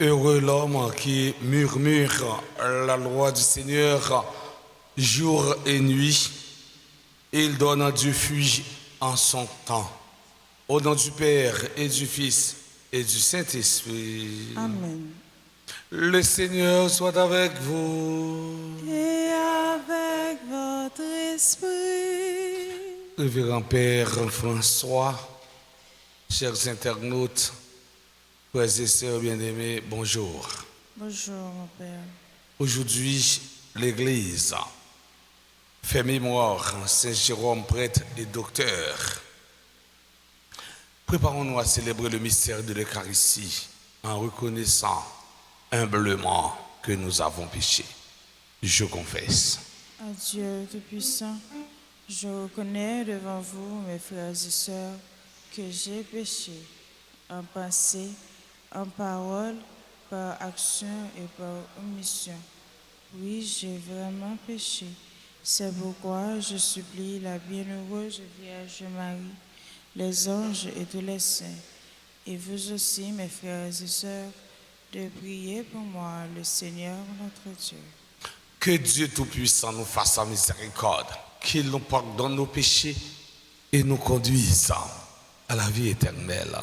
Heureux l'homme qui murmure la loi du Seigneur jour et nuit. Il donne du fruit en son temps. Au nom du Père et du Fils et du Saint-Esprit. Amen. Le Seigneur soit avec vous. Et avec votre esprit. Révérend Père François, chers internautes, frères et sœurs bien-aimés, bonjour. Bonjour, mon Père. Aujourd'hui, l'Église fait mémoire Saint Jérôme, prêtre et docteur. Préparons-nous à célébrer le mystère de l'Eucharistie en reconnaissant humblement que nous avons péché. Je confesse. À Dieu Tout-Puissant, je reconnais devant vous, mes frères et sœurs, que j'ai péché en pensée, en parole, par action et par omission. Oui, j'ai vraiment péché. C'est pourquoi je supplie la bienheureuse Vierge Marie, les anges et tous les saints, et vous aussi, mes frères et sœurs, de prier pour moi, le Seigneur notre Dieu. Que Dieu Tout-Puissant nous fasse sa miséricorde, qu'il nous pardonne nos péchés et nous conduise à la vie éternelle.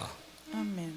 Amen.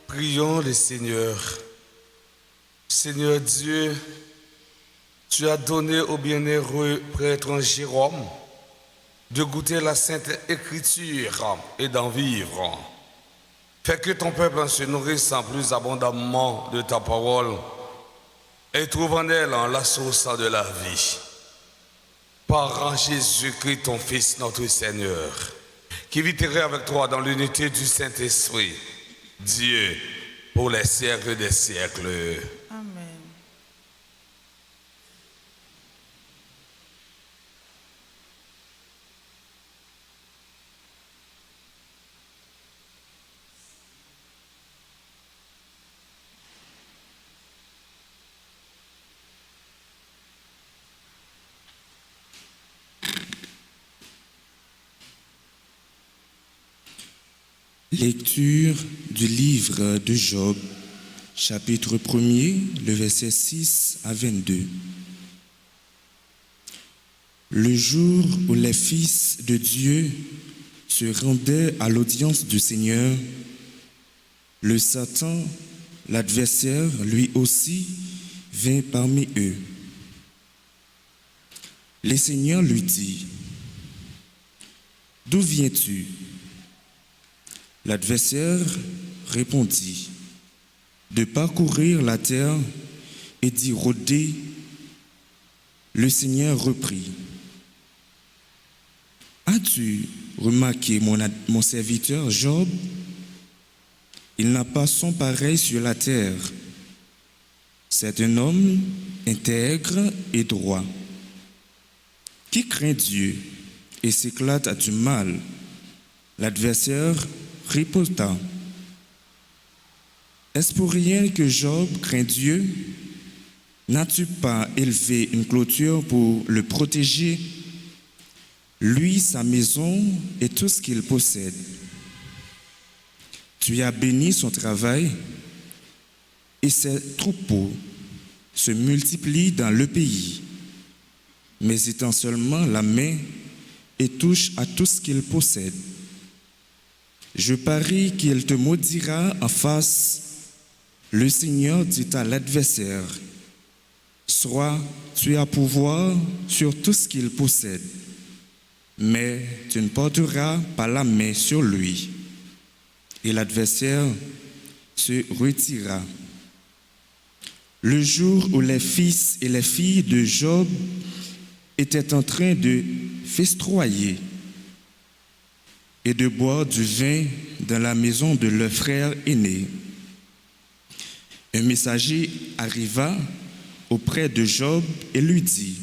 Prions le Seigneur. Seigneur Dieu, tu as donné au bienheureux prêtre Jérôme de goûter la Sainte Écriture et d'en vivre. Fais que ton peuple se nourrisse plus abondamment de ta parole et trouve en elle la source de la vie. Par Jésus-Christ, ton Fils, notre Seigneur, qui vit avec toi dans l'unité du Saint-Esprit, Dieu, pour les siècles des siècles. Amen. Lecture du livre de Job, chapitre 1er, le verset 6 à 22. Le jour où les fils de Dieu se rendaient à l'audience du Seigneur, le Satan, l'adversaire, lui aussi, vint parmi eux. Le Seigneur lui dit, « D'où viens-tu » L'adversaire répondit, « De parcourir la terre et d'y rôder. » Le Seigneur reprit, « As-tu remarqué mon serviteur Job? Il n'a pas son pareil sur la terre. C'est un homme intègre et droit, qui craint Dieu et s'éclate à du mal. L'adversaire riposta. Est-ce pour rien que Job craint Dieu? N'as-tu pas élevé une clôture pour le protéger, lui, sa maison et tout ce qu'il possède? Tu as béni son travail et ses troupeaux se multiplient dans le pays, mais étend seulement la main et touche à tout ce qu'il possède. Je parie qu'il te maudira en face. Le Seigneur dit à l'adversaire, soit tu as pouvoir sur tout ce qu'il possède, mais tu ne porteras pas la main sur lui. Et l'adversaire se retira. Le jour où les fils et les filles de Job étaient en train de festoyer et de boire du vin dans la maison de leur frère aîné, un messager arriva auprès de Job et lui dit,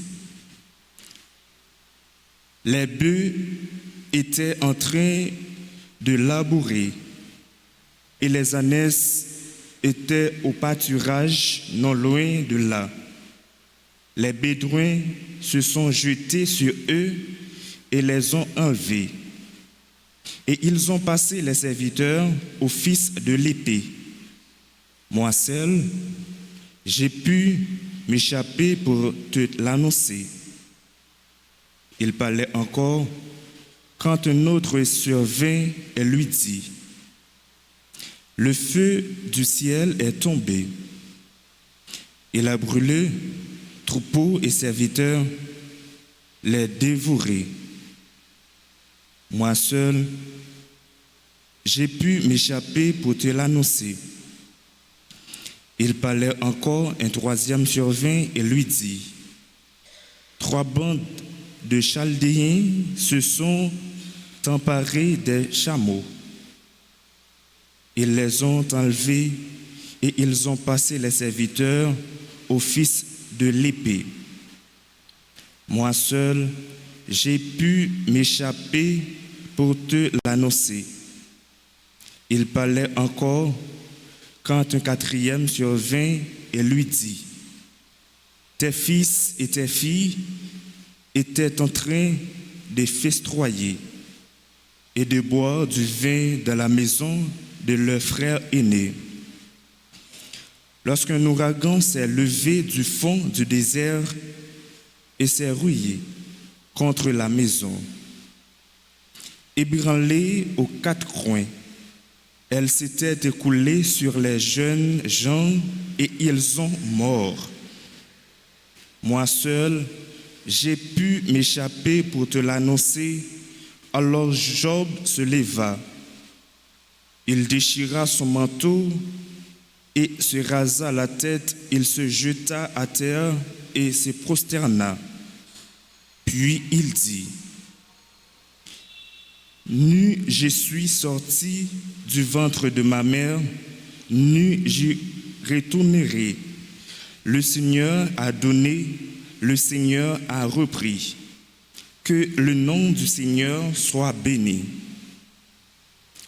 les bœufs étaient en train de labourer et les ânesses étaient au pâturage non loin de là. Les Bédouins se sont jetés sur eux et les ont enlevés. Et ils ont passé les serviteurs au fils de l'épée. Moi seul, j'ai pu m'échapper pour te l'annoncer. Il parlait encore quand un autre survint et lui dit, le feu du ciel est tombé. Il a brûlé troupeaux et serviteurs, les dévorés. Moi seul, j'ai pu m'échapper pour te l'annoncer. Il parlait encore, un troisième survint et lui dit, 3 bandes de Chaldéens se sont emparés des chameaux. Ils les ont enlevés et ils ont passé les serviteurs au fils de l'épée. Moi seul, j'ai pu m'échapper pour te l'annoncer. Il parlait encore quand un 4e survint et lui dit, tes fils et tes filles étaient en train de festoyer et de boire du vin dans la maison de leur frère aîné. Lorsqu'un ouragan s'est levé du fond du désert et s'est rouillé contre la maison, ébranlée aux 4 coins, elle s'était écoulée sur les jeunes gens et ils ont mort. Moi seul, j'ai pu m'échapper pour te l'annoncer. Alors Job se leva. Il déchira son manteau et se rasa la tête. Il se jeta à terre et se prosterna. Puis il dit, nu je suis sorti du ventre de ma mère, nu j'y retournerai. Le Seigneur a donné, le Seigneur a repris. Que le nom du Seigneur soit béni.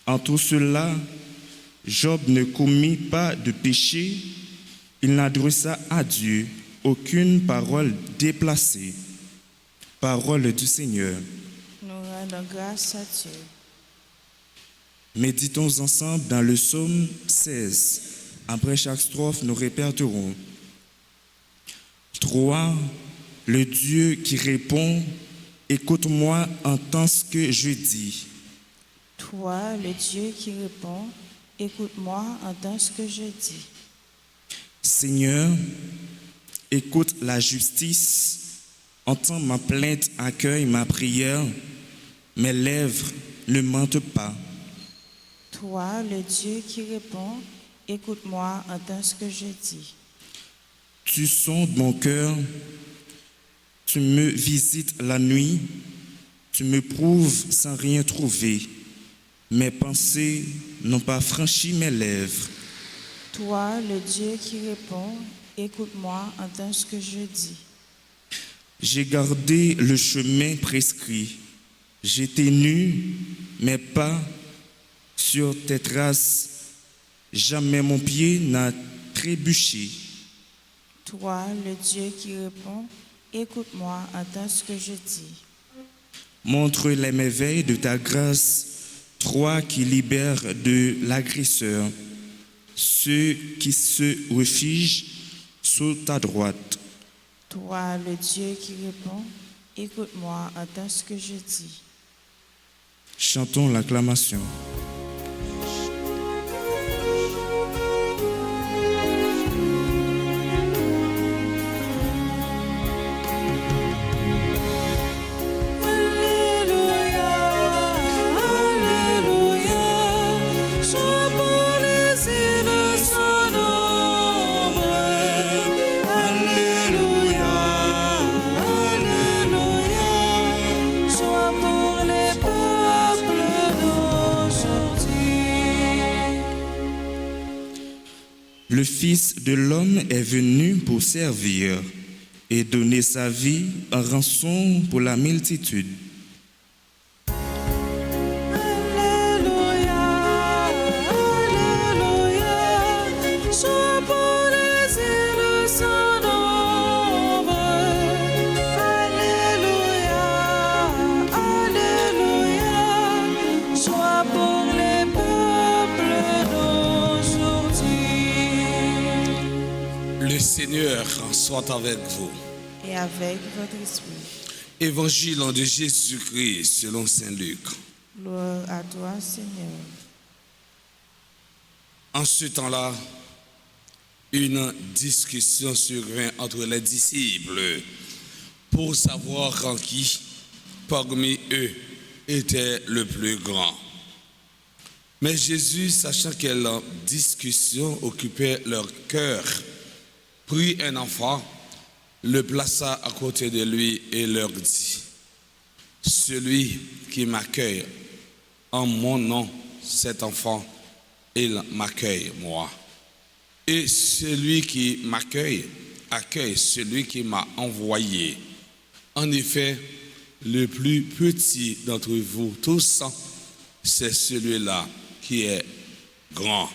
En tout cela, Job ne commit pas de péché, il n'adressa à Dieu aucune parole déplacée. Parole du Seigneur. Nous rendons grâce à Dieu. Méditons ensemble dans le psaume 16. Après chaque strophe, nous répéterons. 3. Le Dieu qui répond, écoute-moi, entends ce que je dis. Toi, le Dieu qui répond, écoute-moi, entends ce que je dis. Seigneur, écoute la justice, entends ma plainte, accueille ma prière, mes lèvres ne mentent pas. Toi, le Dieu qui répond, écoute-moi, entends ce que je dis. Tu sondes mon cœur, tu me visites la nuit, tu me prouves sans rien trouver. Mes pensées n'ont pas franchi mes lèvres. Toi, le Dieu qui répond, écoute-moi, entends ce que je dis. J'ai gardé le chemin prescrit. J'étais nu, mes pas sur tes traces. Jamais mon pied n'a trébuché. Toi, le Dieu qui répond, écoute-moi, entends ce que je dis. Montre les merveilles de ta grâce, toi qui libères de l'agresseur, ceux qui se réfugient sous ta droite. Toi, le Dieu qui répond, écoute-moi, entends ce que je dis. Chantons l'acclamation. Le Fils de l'homme est venu pour servir et donner sa vie en rançon pour la multitude. Le Seigneur soit avec vous. Et avec votre esprit. Évangile de Jésus-Christ selon Saint Luc. Gloire à toi, Seigneur. En ce temps-là, une discussion survint entre les disciples pour savoir en qui parmi eux était le plus grand. Mais Jésus, sachant quelle discussion occupait leur cœur, prit un enfant, le plaça à côté de lui et leur dit: celui qui m'accueille en mon nom, cet enfant, il m'accueille moi. Et celui qui m'accueille, accueille celui qui m'a envoyé. En effet, le plus petit d'entre vous tous, c'est celui-là qui est grand.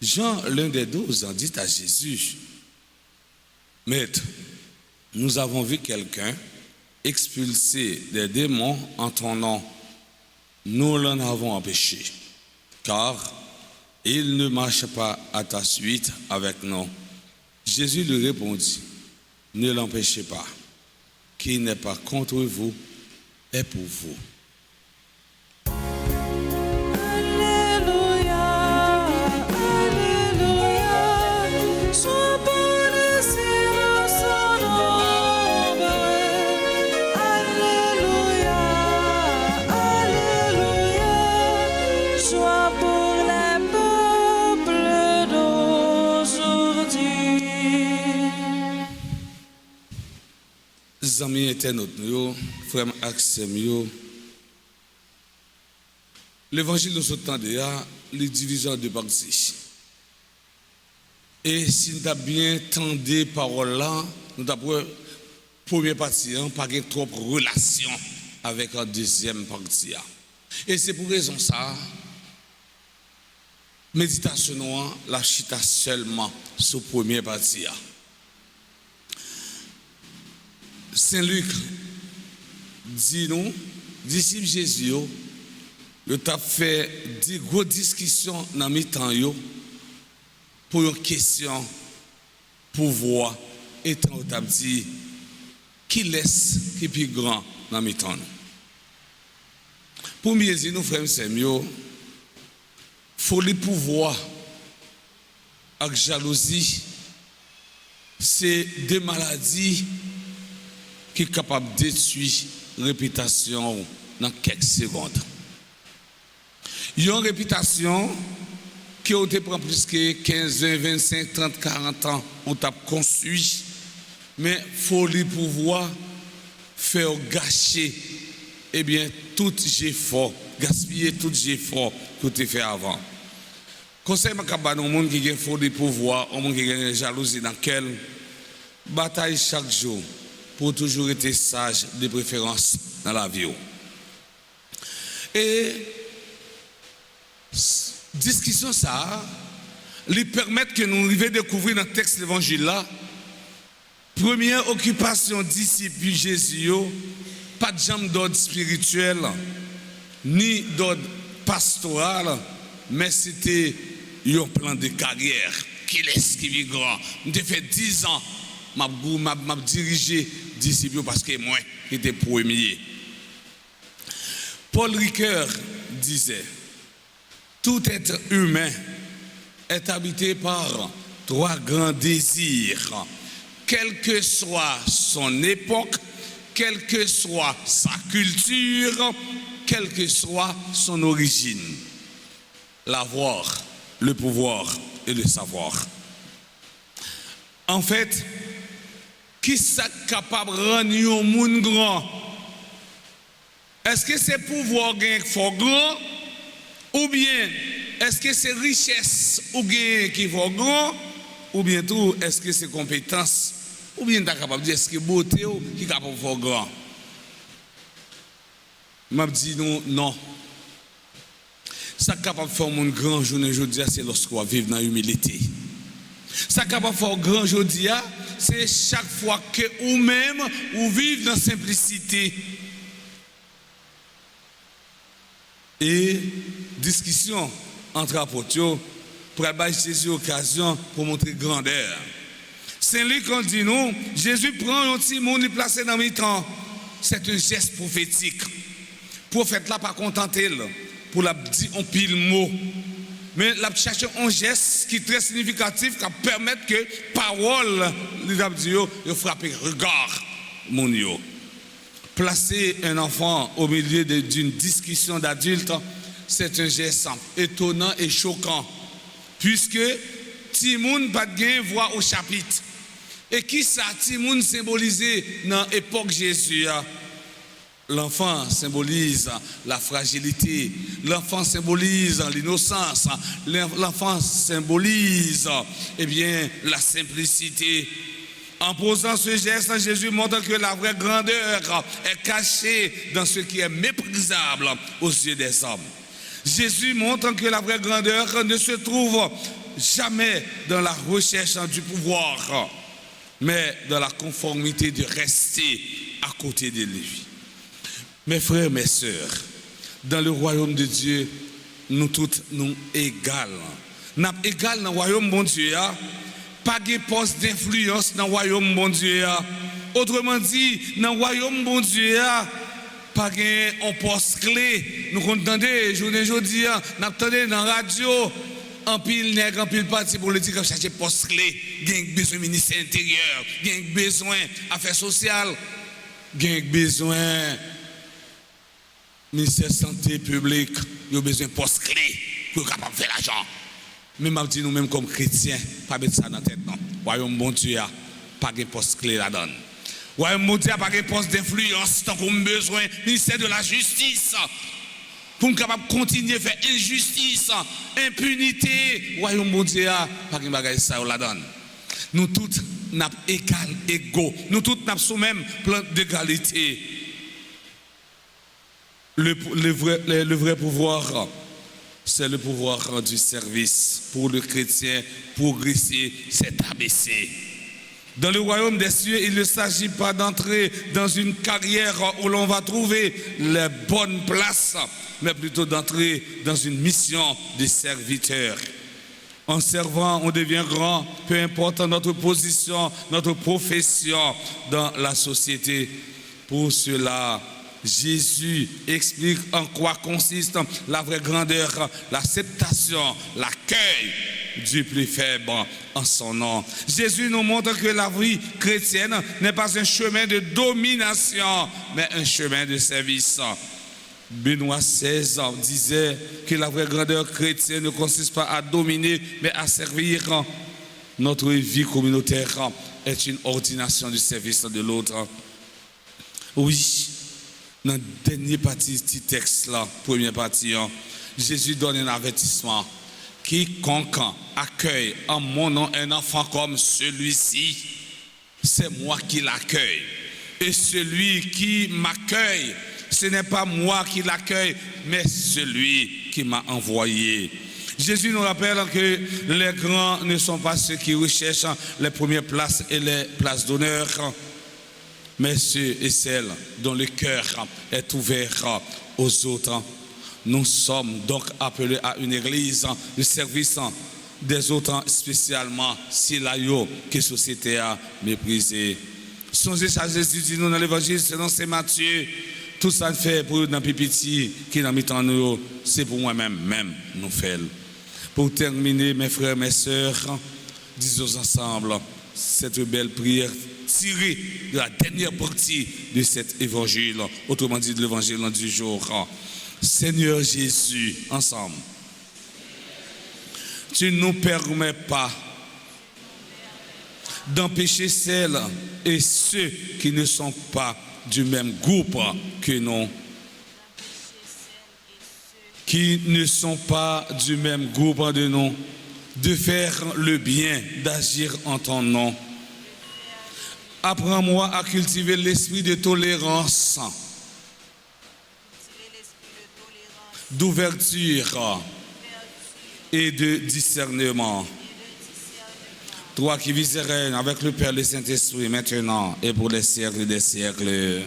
Jean, l'un des 12, en dit à Jésus: Maître, nous avons vu quelqu'un expulser des démons en ton nom. Nous l'en avons empêché, car il ne marche pas à ta suite avec nous. Jésus lui répondit: ne l'empêchez pas, qui n'est pas contre vous est pour vous. Amis internautes, frères Axem, l'évangile de ce temps déjà, les divisions de parties. Et si nous avons bien entendu paroles là, nous avons première partie, pas de trop relation avec la deuxième partie. Et c'est pour raison ça, méditation, la chita seulement sur la première partie. Saint Luc dit nous, disciples Jésus, il a fait des grosses discussions dans le temps pour une question pouvoir et tant il a dit qui laisse qui est plus grand dans le temps. Pour mieux dire nous frères c'est mieux, faut le pouvoir avec jalousie, c'est des maladies qui est capable de détruire la réputation dans quelques secondes. Il y a une réputation qui a été prend plus que 15, 20, 25, 30, 40 ans, on t'a construit, mais il faut lui pouvoir faire gâcher tout effort gaspiller tout effort que tu as fait avant. Conseil ma cabane au monde qui a fort de pouvoir, au monde qui a une jalousie dans quelle bataille chaque jour pour toujours être sage de préférence dans la vie. Et discussion ça lui permettre que nous arrivions à découvrir dans le texte de l'évangile là première occupation disciple Jésus, pas de jambe d'ordre spirituel ni d'ordre pastoral, mais c'était un plan de carrière. Qui est-ce qui vit grand? J'ai fait 10 ans, m'a dirigé disciple parce que moi, j'étais premier. Paul Ricoeur disait, tout être humain est habité par 3 grands désirs. Quelle que soit son époque, quelle que soit sa culture, quelle que soit son origine. L'avoir, le pouvoir et le savoir. En fait, qui est capable de rendre un monde grand? Est-ce que c'est pouvoir gagner fort grand? Ou bien, est-ce que c'est richesse ou gain qui faut grand? Ou bien tout, est-ce que c'est compétence? Ou bien tu es capable de dire, est-ce que beauté qui est capable de faire grand? Je dis non. Ça capable de faire mon grand journée aujourd'hui, c'est lorsqu'on va vivre dans l'humilité. Ça capable de faire grand aujourd'hui, c'est chaque fois que ou même ou vivre dans la simplicité. Et discussion entre apôtres pour avoir Jésus occasion pour montrer grandeur. Saint-Luc on dit nous, Jésus prend un petit monde et place dans le temps. C'est un geste prophétique. Prophète là pas contenté pour la dire un pile mot. Mais la chercher un geste qui est très significatif qui permet que parole les abdios de frapper regard mon yo. Placer un enfant au milieu d'une discussion d'adultes, c'est un geste étonnant et choquant. Puisque Timoun pas de gain voix au chapitre. Et qui ça Timoun symbolisé dans l'époque Jésus? L'enfant symbolise la fragilité, l'enfant symbolise l'innocence, l'enfant symbolise la simplicité. En posant ce geste, Jésus montre que la vraie grandeur est cachée dans ce qui est méprisable aux yeux des hommes. Jésus montre que la vraie grandeur ne se trouve jamais dans la recherche du pouvoir, mais dans la conformité de rester à côté de lui. Mes frères, mes sœurs, dans le royaume de Dieu, nous toutes nous égales. Nous sommes égales dans le royaume de Dieu. Pas de poste d'influence dans le royaume de Dieu. Autrement dit, dans le royaume de Dieu, pas de poste clé. Nous entendons, aujourd'hui, nous entendons dans la radio, en pile nègre, en pile parti politique, qui cherche poste clé. Il y a besoin du ministère intérieur, il y a besoin d'affaires sociales, il y a besoin ministère santé publique, il y a besoin de poste clé pour être capable de faire l'argent. Mais je dis nous-mêmes comme chrétiens, pas mettre ça dans la tête. Non. Royaume bon Dieu, pas de poste clé là-dedans. Royaume bon Dieu, pas de poste d'influence, tant qu'on a besoin ministère de la justice. Pour nous capable de continuer à faire injustice, impunité. Royaume bon Dieu, pas de bagage ça là-dedans. Nous tous, nous sommes égaux. Nous tous, nous sommes même plan d'égalité. Le vrai pouvoir, c'est le pouvoir du service. Pour le chrétien, progresser, c'est abaisser. Dans le royaume des cieux, il ne s'agit pas d'entrer dans une carrière où l'on va trouver les bonnes places, mais plutôt d'entrer dans une mission de serviteur. En servant, on devient grand, peu importe notre position, notre profession dans la société. Pour cela, Jésus explique en quoi consiste la vraie grandeur, l'acceptation, l'accueil du plus faible en son nom. Jésus nous montre que la vie chrétienne n'est pas un chemin de domination, mais un chemin de service. Benoît XVI disait que la vraie grandeur chrétienne ne consiste pas à dominer, mais à servir. Notre vie communautaire est une ordination du service de l'autre. Oui. Dans la dernière partie du texte, là, première partie, Jésus donne un avertissement. Quiconque accueille en mon nom un enfant comme celui-ci, c'est moi qui l'accueille. Et celui qui m'accueille, ce n'est pas moi qui l'accueille, mais celui qui m'a envoyé. Jésus nous rappelle que les grands ne sont pas ceux qui recherchent les premières places et les places d'honneur, mais ceux et celles dont le cœur est ouvert aux autres. Nous sommes donc appelés à une église de service des autres, spécialement si la que la société a méprisé. Songez ça, Jésus dit nous dans l'évangile selon Saint Matthieu, tout ça fait pour nos petits qui n'ont mis en nous, c'est pour moi-même, nous faisons. Pour terminer, mes frères, mes sœurs, disons ensemble cette belle prière tirée de la dernière partie de cet évangile, autrement dit de l'évangile du jour. Seigneur Jésus, ensemble, tu ne nous permets pas d'empêcher celles et ceux qui ne sont pas du même groupe que nous, de nous, de faire le bien, d'agir en ton nom. Apprends-moi à cultiver l'esprit de tolérance, d'ouverture et de discernement. Toi qui vis et règnes avec le Père et le Saint-Esprit, maintenant et pour les siècles des siècles.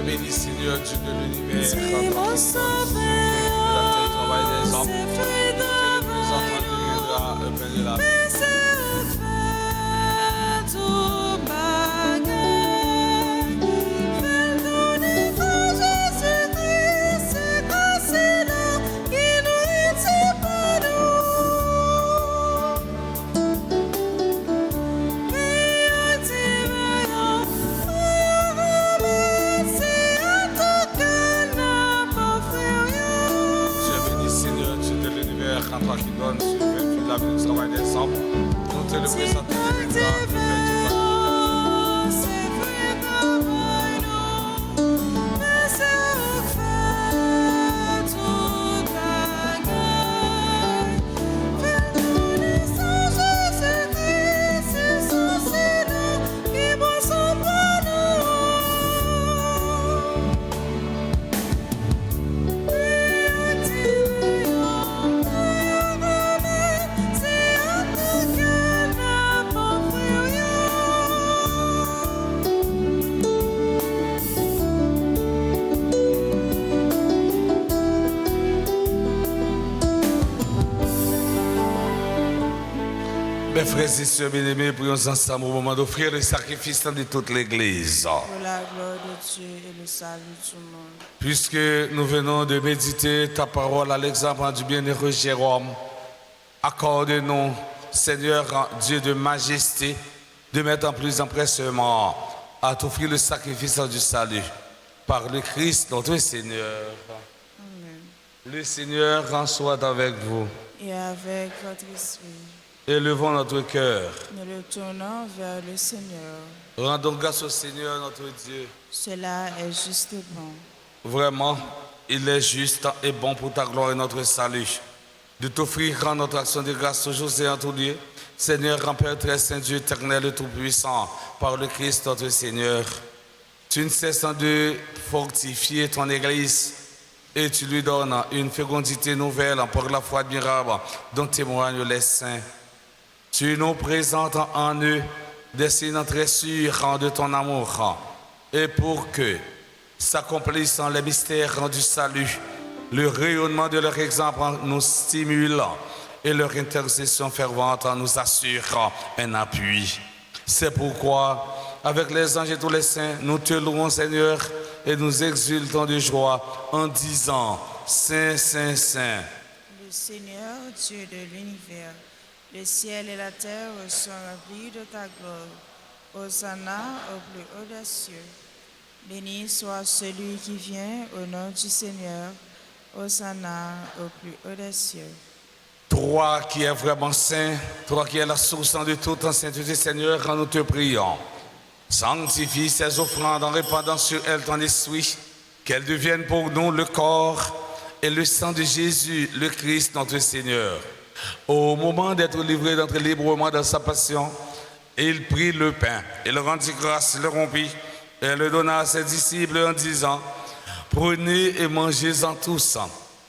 Béni Seigneur, Dieu de l'univers, quand on la terre travail des hommes, tu le présentant deviendra un pain de la vie. Toi qui donnes sur la vie du travail des hommes, nous te le présentons Mes frères et sœurs bien-aimés, prions ensemble au moment d'offrir le sacrifice de toute l'Église. Pour la gloire de Dieu et le salut du monde. Puisque nous venons de méditer ta parole à l'exemple du bienheureux Jérôme, accorde-nous, Seigneur Dieu de majesté, de mettre en plus empressement à t'offrir le sacrifice du salut par le Christ notre Seigneur. Amen. Le Seigneur en soit avec vous. Et avec votre esprit. Élevons notre cœur. Nous le tournons vers le Seigneur. Rendons grâce au Seigneur notre Dieu. Cela est juste et bon. Vraiment, il est juste et bon pour ta gloire et notre salut de t'offrir notre action de grâce toujours et en tout lieu. Seigneur, grand Père très saint, Dieu éternel et tout-puissant, par le Christ notre Seigneur, tu ne cesses de fortifier ton Église et tu lui donnes une fécondité nouvelle par la foi admirable dont témoignent les saints. Tu nous présentes en eux des signes très sûrs de ton amour et pour que s'accomplissent les mystères du salut, le rayonnement de leur exemple nous stimule et leur intercession fervente nous assure un appui. C'est pourquoi, avec les anges et tous les saints, nous te louons, Seigneur, et nous exultons de joie en disant: Saint, Saint, Saint. Le Seigneur, Dieu de l'univers, le ciel et la terre sont remplis de ta gloire. Hosanna au plus audacieux. Béni soit celui qui vient au nom du Seigneur. Hosanna au plus audacieux. Toi qui es vraiment saint, toi qui es la source de toute sainteté, Seigneur, nous te prions. Sanctifie ces offrandes en répandant sur elles ton esprit, qu'elles deviennent pour nous le corps et le sang de Jésus, le Christ, notre Seigneur. Au moment d'être livré, d'entrer librement dans sa passion, il prit le pain, il rendit grâce, le rompit, et le donna à ses disciples en disant: Prenez et mangez-en tous.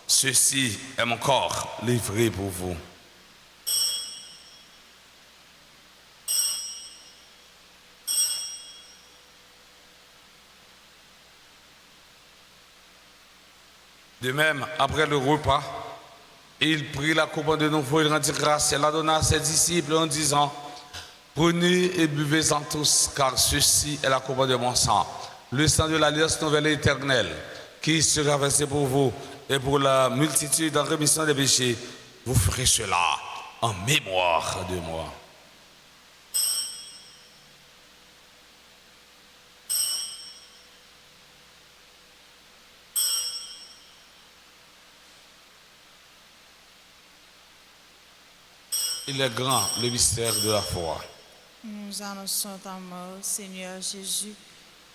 Ceci est mon corps livré pour vous. De même, après le repas, il prit la coupe de nouveau, il rendit grâce et la donna à ses disciples en disant: Prenez et buvez-en tous, car ceci est la coupe de mon sang, le sang de l'alliance nouvelle et éternelle, qui sera versé pour vous et pour la multitude en rémission des péchés. Vous ferez cela en mémoire de moi. Il est grand le mystère de la foi. Nous annonçons ta mort, Seigneur Jésus.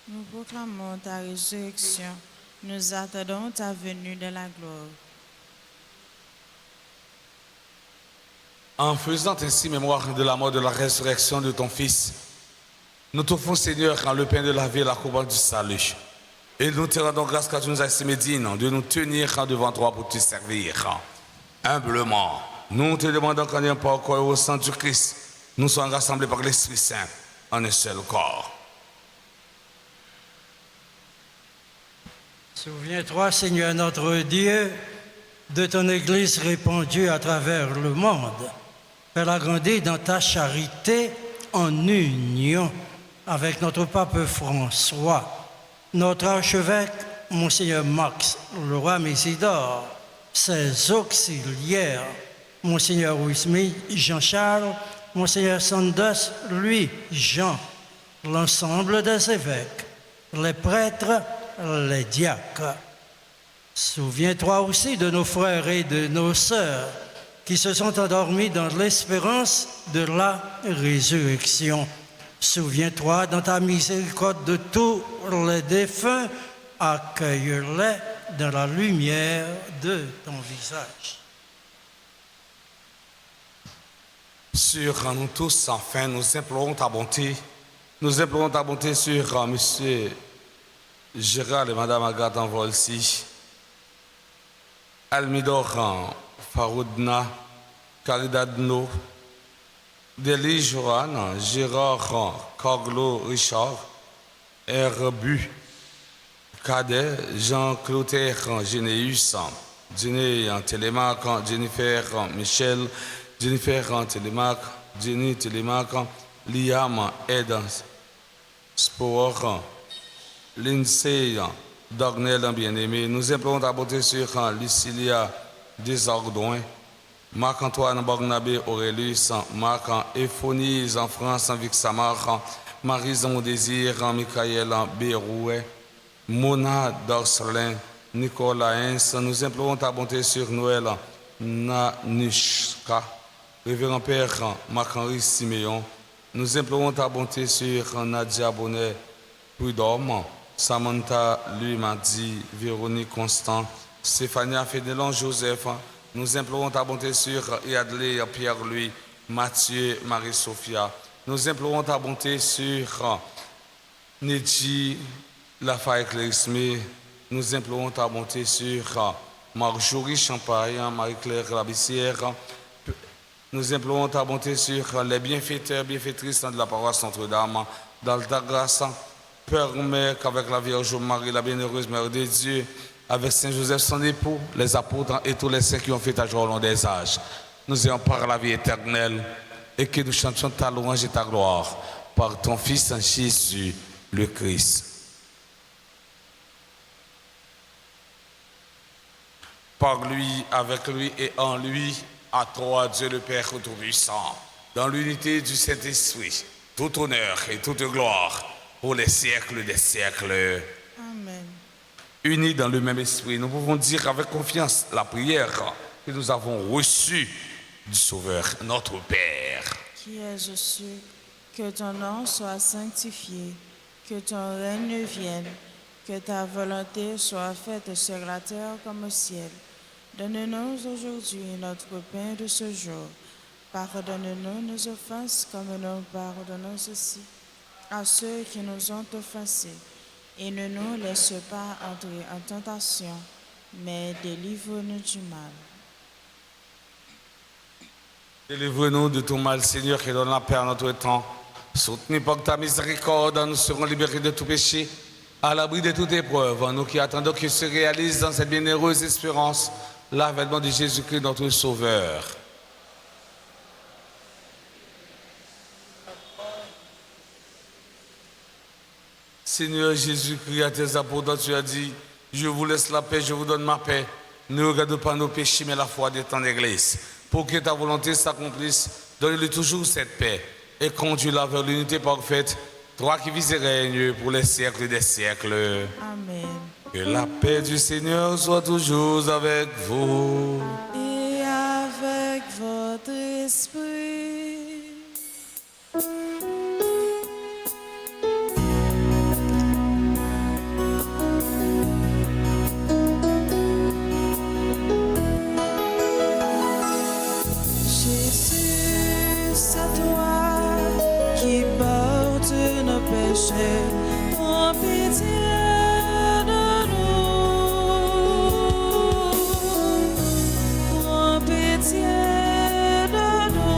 Nous proclamons ta résurrection. Nous attendons ta venue de la gloire. En faisant ainsi mémoire de la mort, de la résurrection de ton Fils, nous t'offrons, Seigneur, quand le pain de la vie et la coupe du salut. Et nous te rendons grâce car tu nous as estimé dignes de nous tenir devant toi pour te servir. Humblement, nous te demandons qu'en ayant par corps au sang du Christ, nous soyons rassemblés par l'Esprit Saint en un seul corps. Souviens-toi, Seigneur notre Dieu, de ton Église répandue à travers le monde. Fais-la grandir dans ta charité en union avec notre pape François, notre archevêque, Monseigneur Max, le roi Mésidor, ses auxiliaires, Monseigneur Wismi, Jean-Charles, Monseigneur Sanders, lui, Jean, l'ensemble des évêques, les prêtres, les diacres. Souviens-toi aussi de nos frères et de nos sœurs qui se sont endormis dans l'espérance de la résurrection. Souviens-toi dans ta miséricorde de tous les défunts, accueille-les dans la lumière de ton visage. Sur nous tous, enfin, nous implorons ta bonté. Nous implorons ta bonté sur M. Gérald et Mme Agathe en Volsi, Almidor Faroudna, Caridadno, Deli Johan, Gérard Carlo Richard, Herbu, Cadet, Jean-Clotaire Généus, Jenny Télémac, Jennifer Michel, Jennifer Télémac, Jenny Télémac, Liam Edens, Sport, Lindsay Dornel bien-aimé. Nous implorons ta bonté sur Lucilia Desordouin, Marc-Antoine Bornabé Aurelius, Marc Ephonis en France, Vic Samar, Marie Mon Désir, Michael Bérouet, Mona Dorselin, Nicolas Hens. Nous implorons ta bonté sur Noël Nanushka, Révérend Père Marc-Henri Siméon. Nous implorons ta bonté sur Nadia Bonnet Prudhomme, Samantha Lumadi, Véronique Constant, Stéphania Fédélon Joseph. Nous implorons ta bonté sur Yadley Pierre-Louis, Mathieu Marie-Sophia. Nous implorons ta bonté sur Nedji Lafayette Clérisme. Nous implorons ta bonté sur Marjorie Champagne, Marie-Claire Labissière. Nous implorons ta bonté sur les bienfaiteurs, bienfaitrices de la paroisse Notre-Dame, dans ta grâce. Permets qu'avec la Vierge Marie, la bienheureuse Mère de Dieu, avec Saint Joseph son époux, les apôtres et tous les saints qui ont fait ta joie au long des âges, nous ayons par la vie éternelle et que nous chantions ta louange et ta gloire par ton Fils Jésus le Christ. Par lui, avec lui et en lui, à toi, Dieu le Père Tout-Puissant, dans l'unité du Saint-Esprit, tout honneur et toute gloire pour les siècles des siècles. Amen. Unis dans le même esprit, nous pouvons dire avec confiance la prière que nous avons reçue du Sauveur, notre Père. Qui es aux cieux, que ton nom soit sanctifié, que ton règne vienne, que ta volonté soit faite sur la terre comme au ciel. Donne-nous aujourd'hui notre pain de ce jour. Pardonne-nous nos offenses comme nous pardonnons aussi à ceux qui nous ont offensés. Et ne nous laisse pas entrer en tentation, mais délivre-nous du mal. Délivre-nous de tout mal, Seigneur, et donne la paix à notre temps. Soutenu par ta miséricorde, nous serons libérés de tout péché, à l'abri de toute épreuve, nous qui attendons qu'il se réalise dans cette bienheureuse espérance l'avènement de Jésus-Christ, notre Sauveur. Seigneur Jésus-Christ, à tes apôtres, tu as dit, je vous laisse la paix, je vous donne ma paix. Ne regarde pas nos péchés, mais la foi de ton Église. Pour que ta volonté s'accomplisse, donne-lui toujours cette paix et conduis-la vers l'unité parfaite, toi qui vis et règnes pour les siècles des siècles. Amen. Que la paix du Seigneur soit toujours avec vous. Et avec votre esprit. Jésus, c'est toi qui portes nos péchés. Prends pitié de nous. Prends pitié de nous.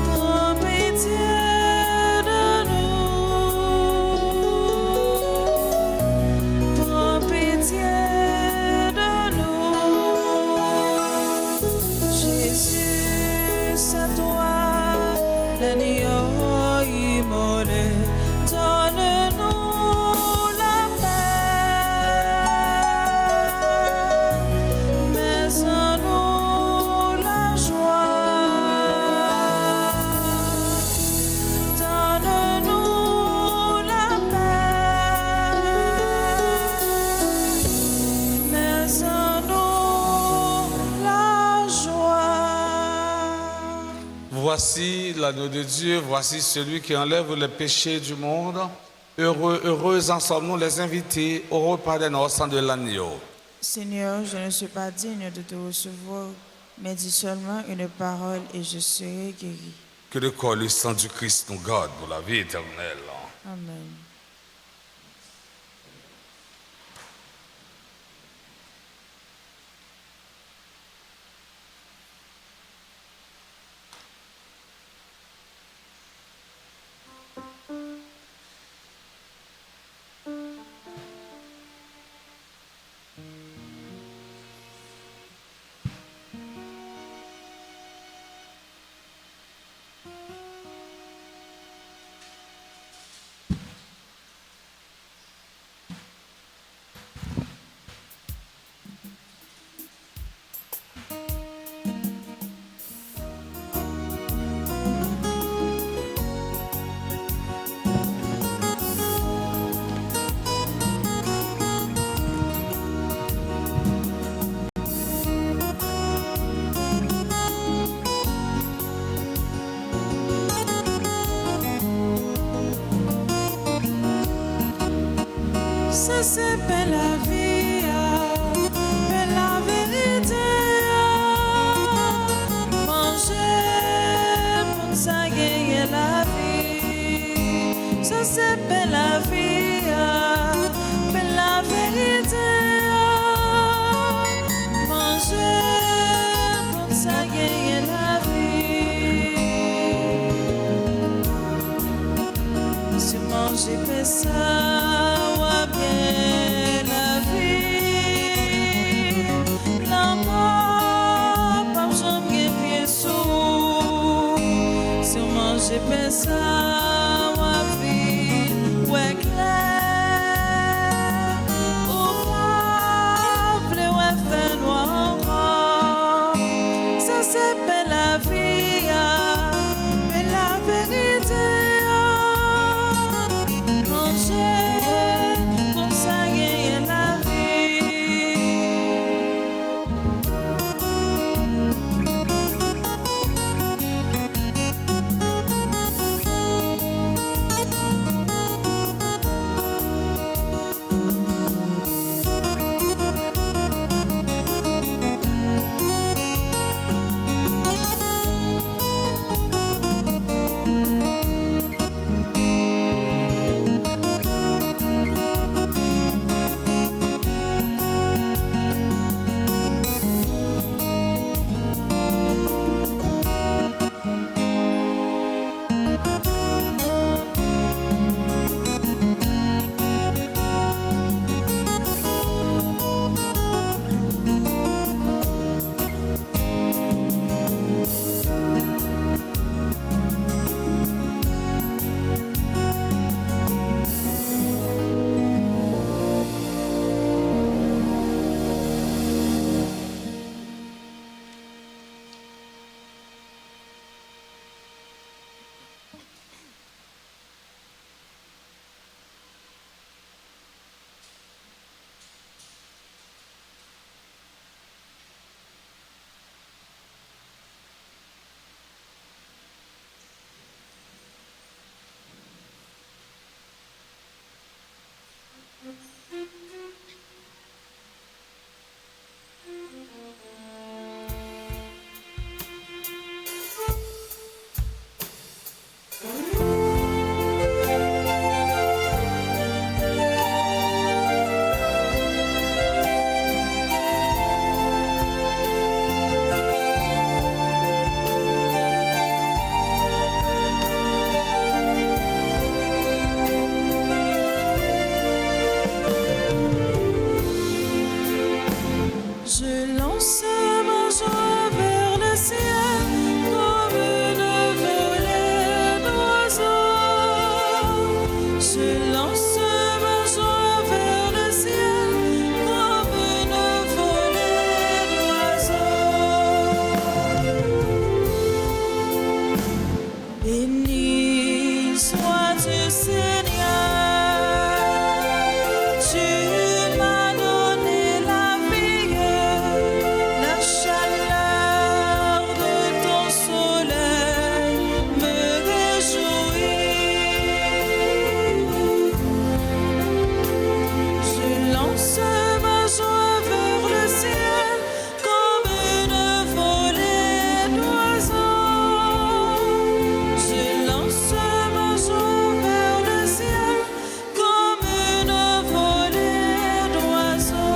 Prends pitié de nous. Prends pitié de nous. Jésus, c'est toi, l'agneau immolé. Donne-nous la paix, mais en nous la joie. Donne-nous la paix, mais en nous la joie. Voici l'agneau de Dieu, voici celui qui enlève les péchés du monde. Heureux, heureux en sommes-nous les invités au repas des noces de l'agneau. Seigneur, je ne suis pas digne de te recevoir, mais dis seulement une parole et je serai guéri. Que le corps et le sang du Christ nous garde pour la vie éternelle. Amen. Ça c'est belle la vie, belle la vérité. Manger pour ça gagner la vie. Ça c'est belle la vie, belle la vérité. Manger pour ça gagner la vie. Si manger fait ça. Bien la vie. Je lance ma joie vers le ciel comme une volée d'oiseaux. Je lance ma joie vers le ciel comme une volée d'oiseaux. Béni sois-tu, Seigneur. Tu m'as donné la vie, la chaleur de ton soleil me réjouit. Je lance ma joie vers le ciel comme une volée d'oiseaux. Je lance ma joie vers le ciel comme une volée d'oiseaux.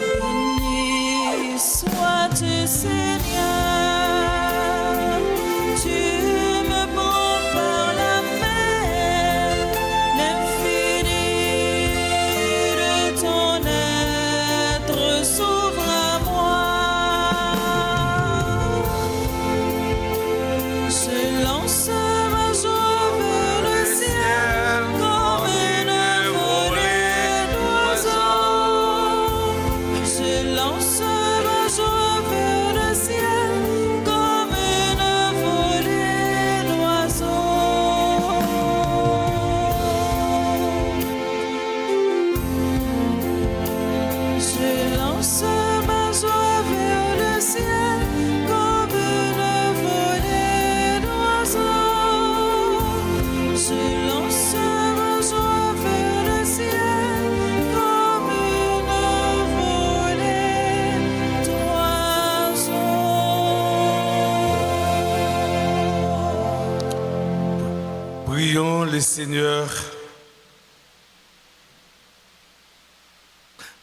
Béni sois-tu, Seigneur. Tu me prends par la main, l'infini de ton être s'ouvre à moi. Je lance ma joie vers le ciel comme une volée d'oiseaux. Je lance ma joie vers le ciel comme une volée d'oiseaux. Je lance ma joie vers le ciel comme une volée d'oiseaux. Je lance ma joie vers le ciel comme une volée d'oiseaux. Prions le Seigneur.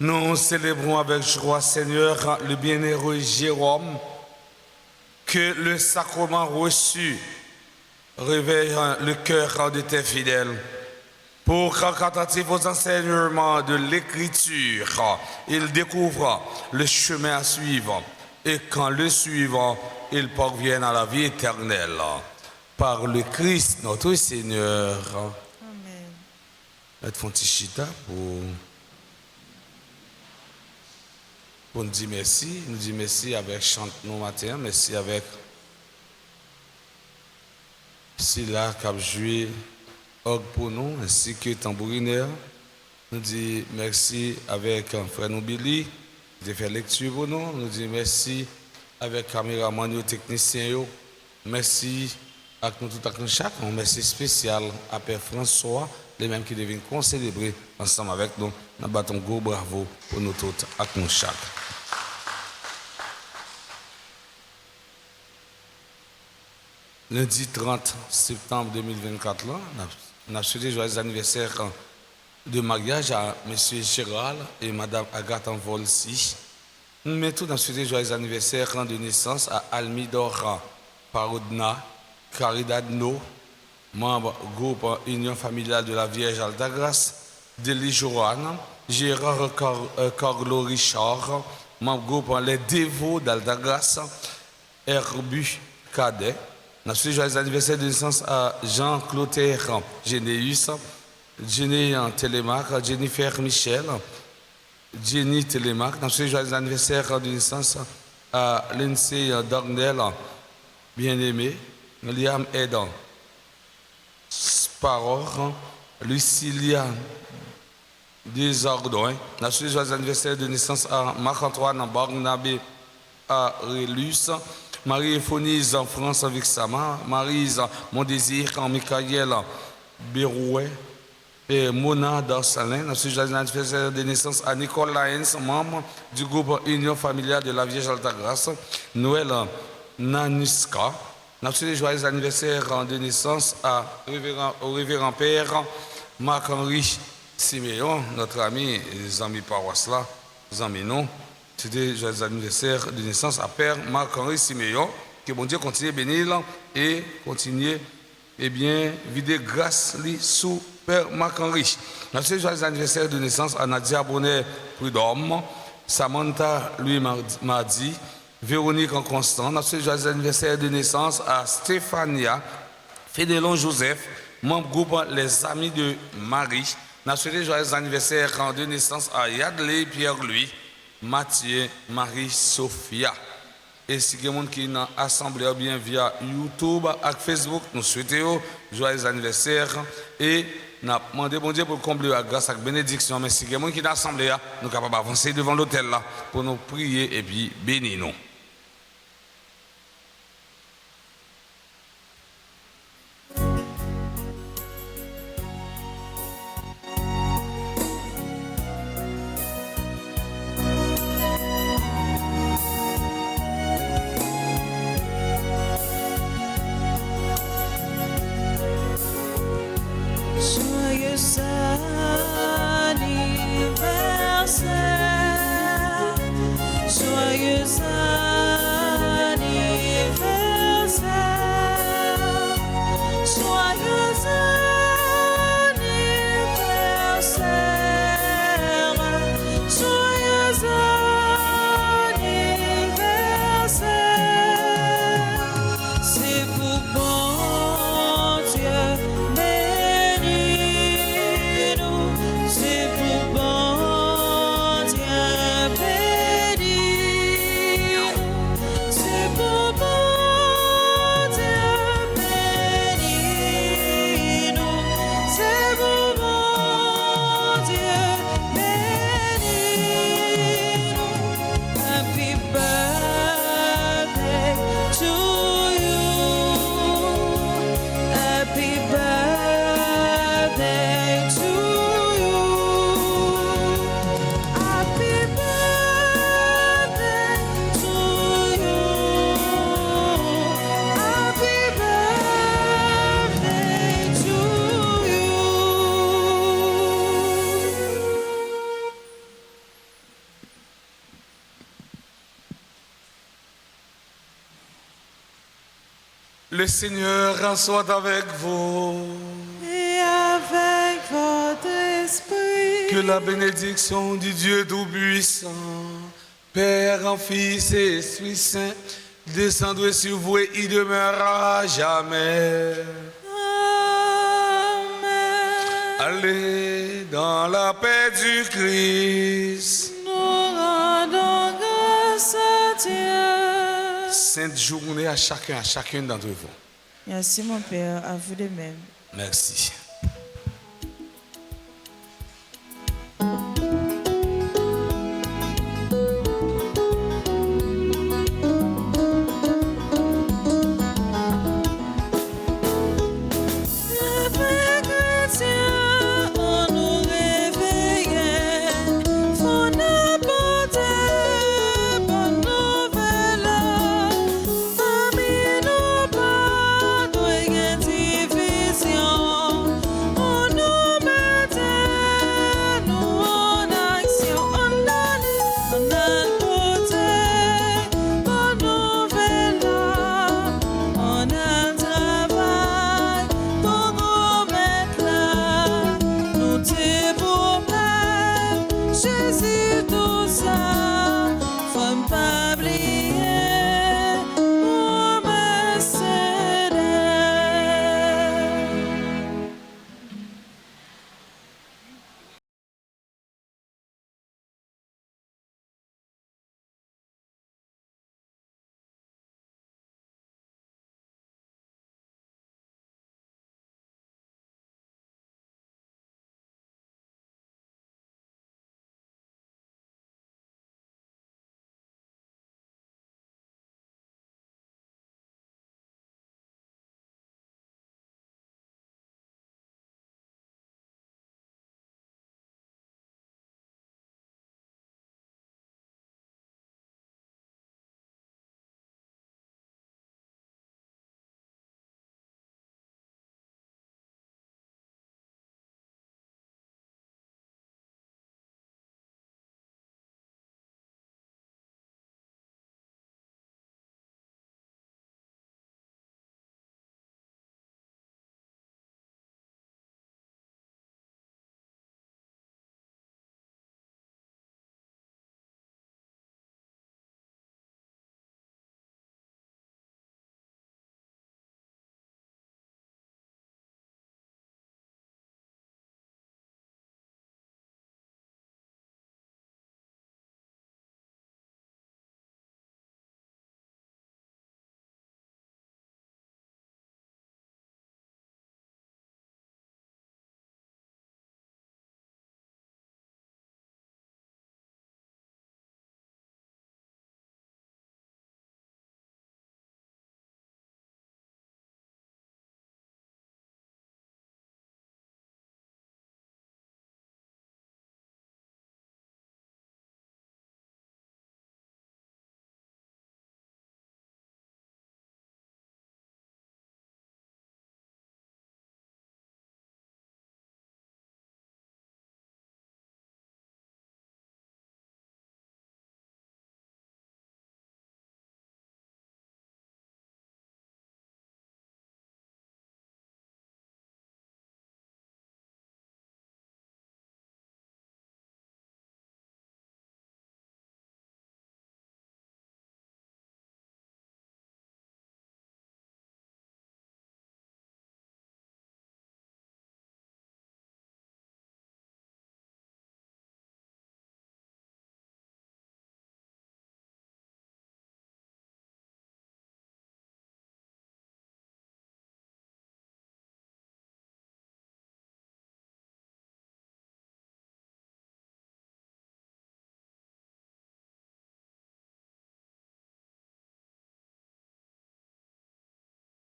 Nous célébrons avec joie, Seigneur, le bienheureux Jérôme, que le sacrement reçu réveille le cœur de tes fidèles. Pour qu'attentif aux enseignements de l'Écriture, il découvre le chemin à suivre et qu'en le suivant, il parvienne à la vie éternelle. Par le Christ, notre Seigneur. Amen. Maître Fontichita pour nous dire merci. Nous disons merci avec chante nos matin, merci avec Silla qui a joué orgue pour nous, ainsi que tambourineur. Nous disons merci avec frère Nobili qui a fait lecture pour nous. Nous disons merci avec caméraman et technicien. Merci à nous tout à chaque. Un merci spécial à Père François, les mêmes qui deviennent concélébrer ensemble avec nous. Nous battons un gros bravo pour nous tous à nous chaque. Lundi 30 septembre 2024, là, on a souhaité joyeux anniversaire de mariage à M. Gérald et Mme Agathe Volsi. Nous mettons souhaité joyeux anniversaire de naissance à Almidor Parodna, Caridadno, membre groupe Union familiale de la Vierge Altagrace, Deli Joanne, Gérard Carlo Richard, membre groupe Les Dévots d'Altagrace, Herbu Cadet. Nous souhaitons joyeux anniversaire de naissance à Jean-Claude Généus, Jenny Télémac, Jennifer Michel, Jenny Télémac. Nous souhaitons joyeux anniversaire de naissance à Lindsay Darnell, bien-aimé, Liam Edan, Sparor, Lucilia des Ardouins. Nous souhaitons joyeux anniversaire de naissance à Marc-Antoine Barnabé à Rélus, Marie-Ephonise en France avec Sama, Marise Mondésir en Michael Bérouet et Mona Darsalin. Nous souhaitons joyeux anniversaire de naissance à Nicole Laens, membre du groupe Union familiale de la Vierge Altagrace, Noël Naniska. Nous souhaitons joyeux anniversaire de naissance au révérend père Marc-Henri Siméon, notre ami et les amis paroisse là, les amis non. C'était joyeux anniversaire de naissance à père Marc-Henri Siméon. Que bon Dieu continue à bénir et continue vider grâce sous père Marc-Henri. Nous souhaitons joyeux anniversaire de naissance à Nadia Bonnet Prudhomme, Samantha Louis Mardi, Véronique en Constant. Nous souhaitons joyeux anniversaire de naissance à Stéphania Fédélon Joseph, membre groupe Les Amis de Marie. Nous souhaitons joyeux anniversaire de naissance à Yadley Pierre-Louis, Mathieu, Marie-Sophia. Et si quelqu'un qui est dans l'assemblée ou bien via YouTube et Facebook, nous souhaitons joyeux anniversaire et nous demandons bon Dieu pour combler la grâce et la bénédiction. Mais si quelqu'un qui est dans l'assemblée, nous sommes capables d'avancer devant l'autel là pour nous prier et puis bénir nous. Le Seigneur soit avec vous. Et avec votre esprit. Que la bénédiction du Dieu Tout-Puissant, Père, Fils et Esprit Saint, descendra sur vous et y demeurera jamais. Amen. Allez dans la paix du Christ. Nous rendons grâce à Dieu. Sainte journée à chacun d'entre vous. Merci mon Père, à vous de même. Merci. Jésus, tout ça, femme pas oublier.